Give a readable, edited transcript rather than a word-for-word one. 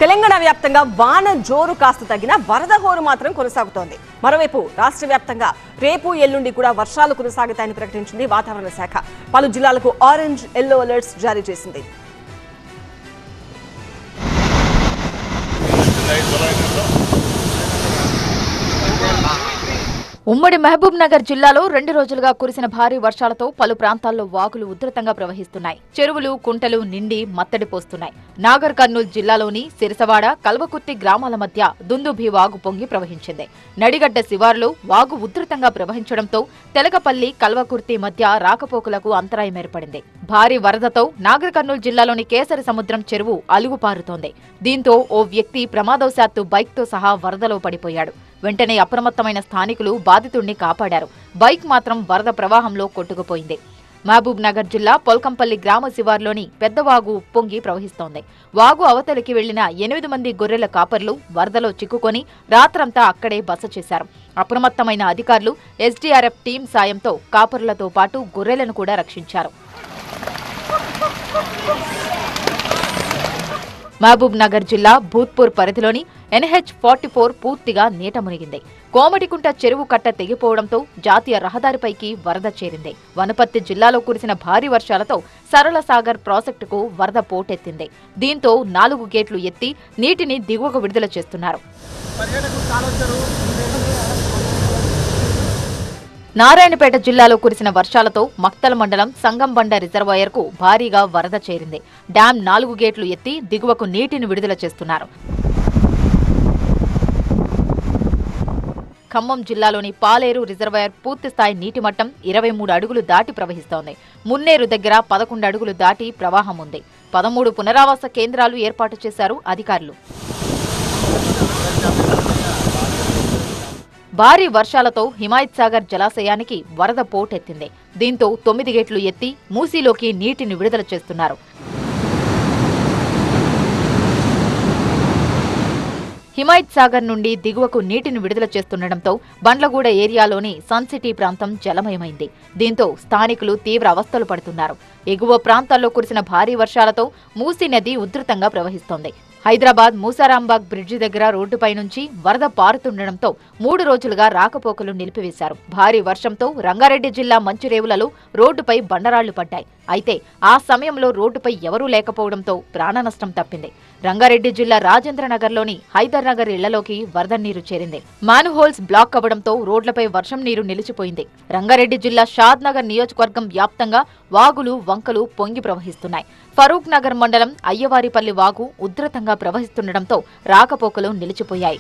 తెలంగాణ వ్యాప్తంగా వాన జోరు కాస్త తగ్గిన వరద హోరు మాత్రం కొనసాగుతోంది. మరోవైపు రాష్ట్ర వ్యాప్తంగా రేపు ఎల్లుండి కూడా వర్షాలు కొనసాగుతాయని ప్రకటించింది వాతావరణ శాఖ. పలు జిల్లాలకు ఆరెంజ్, ఎల్లో అలర్ట్స్ జారీ చేసింది. ఉమ్మడి మహబూబ్ నగర్ జిల్లాలో 2 రోజులుగా కురిసిన భారీ వర్షాలతో పలు ప్రాంతాల్లో వాగులు ఉధృతంగా ప్రవహిస్తున్నాయి. చెరువులు, కుంటలు నిండి మత్తడి పోస్తున్నాయి. నాగర్ కర్నూల్ జిల్లాలోని సిరసవాడ, కల్వకుర్తి గ్రామాల మధ్య దుందుభి వాగు పొంగి ప్రవహించింది. నడిగడ్డ శివారులో వాగు ఉధృతంగా ప్రవహించడంతో తెలకపల్లి, కల్వకుర్తి మధ్య రాకపోకలకు అంతరాయం ఏర్పడింది. భారీ వరదతో నాగర్ కర్నూల్ జిల్లాలోని కేసరి సముద్రం చెరువు అలుగుపారుతోంది. దీంతో ఓ వ్యక్తి ప్రమాదవశాత్తు బైక్తో సహా వరదలో పడిపోయాడు. వెంటనే అప్రమత్తమైన స్థానికులు బాధితుడిని కాపాడారు. బైక్ మాత్రం వరద ప్రవాహంలో కొట్టుకుపోయింది. మహబూబ్ నగర్ జిల్లా పొల్కంపల్లి గ్రామ శివార్లోని పెద్దవాగు ఉప్పొంగి ప్రవహిస్తోంది. వాగు అవతలికి వెళ్లిన 8 మంది గొర్రెల కాపర్లు వరదలో చిక్కుకొని రాత్రంతా అక్కడే బస చేశారు. అప్రమత్తమైన అధికారులు ఎస్డీఆర్ఎఫ్ టీం సాయంతో కాపర్లతో పాటు గొర్రెలను కూడా రక్షించారు. మహబూబ్ నగర్ జిల్లా భూత్పూర్ పరిధిలోని NH-44 పూర్తిగా నీట మునిగింది. కోమటికుంట చెరువు కట్ట తెగిపోవడంతో జాతీయ రహదారిపైకి వరద చేరింది. వనపర్తి జిల్లాలో కురిసిన భారీ వర్షాలతో సరళ సాగర్ ప్రాజెక్టుకు వరద పోటెత్తింది. దీంతో 4 గేట్లు ఎత్తి నీటిని దిగువకు విడుదల చేస్తున్నారు. నారాయణపేట జిల్లాలో కురిసిన వర్షాలతో మక్తల్ మండలం సంగంబండ రిజర్వాయర్కు భారీగా వరద చేరింది. డ్యాం 4 గేట్లు ఎత్తి దిగువకు నీటిని విడుదల చేస్తున్నారు. ఖమ్మం జిల్లాలోని పాలేరు రిజర్వాయర్ పూర్తిస్థాయి నీటి మట్టం 23 అడుగులు దాటి ప్రవహిస్తోంది. మున్నేరు దగ్గర 11 అడుగులు దాటి ప్రవాహం ఉంది. 13 పునరావాస కేంద్రాలు ఏర్పాటు చేశారు అధికారులు. భారీ వర్షాలతో హిమాయత్ సాగర్ జలాశయానికి వరద పోటెత్తింది. దీంతో 9 గేట్లు ఎత్తి మూసీలోకి నీటిని విడుదల చేస్తున్నారు. హిమాయత్ సాగర్ నుండి దిగువకు నీటిని విడుదల చేస్తుండటంతో బండ్లగూడ ఏరియాలోని సన్ సిటీ ప్రాంతం జలమయమైంది. దీంతో స్థానికులు తీవ్ర అవస్థలు పడుతున్నారు. ఎగువ ప్రాంతాల్లో కురిసిన భారీ వర్షాలతో మూసీ నది ఉధృతంగా ప్రవహిస్తోంది. హైదరాబాద్ మూసారాంబాగ్ బ్రిడ్జి దగ్గర రోడ్డుపై నుంచి వరద పారుతుండటంతో 3 రోజులుగా రాకపోకలు నిలిపివేశారు. భారీ వర్షంతో రంగారెడ్డి జిల్లా మంచిరేవులలో రోడ్డుపై బండరాళ్లు పడ్డాయి. అయితే ఆ సమయంలో రోడ్డుపై ఎవరూ లేకపోవడంతో ప్రాణనష్టం తప్పింది. రంగారెడ్డి జిల్లా రాజేంద్రనగర్లోని హైదర్ నగర్ ఇళ్లలోకి వరద నీరు చేరింది. మాన్హోల్స్ బ్లాక్ అవ్వడంతో రోడ్లపై వర్షం నీరు నిలిచిపోయింది. రంగారెడ్డి జిల్లా షాద్ నగర్ నియోజకవర్గం వ్యాప్తంగా వాగులు, వంకలు పొంగి ప్రవహిస్తున్నాయి. ఫరూక్ నగర్ మండలం అయ్యవారిపల్లి వాగు ఉధృతంగా ప్రవహిస్తుండటంతో రాకపోకలు నిలిచిపోయాయి.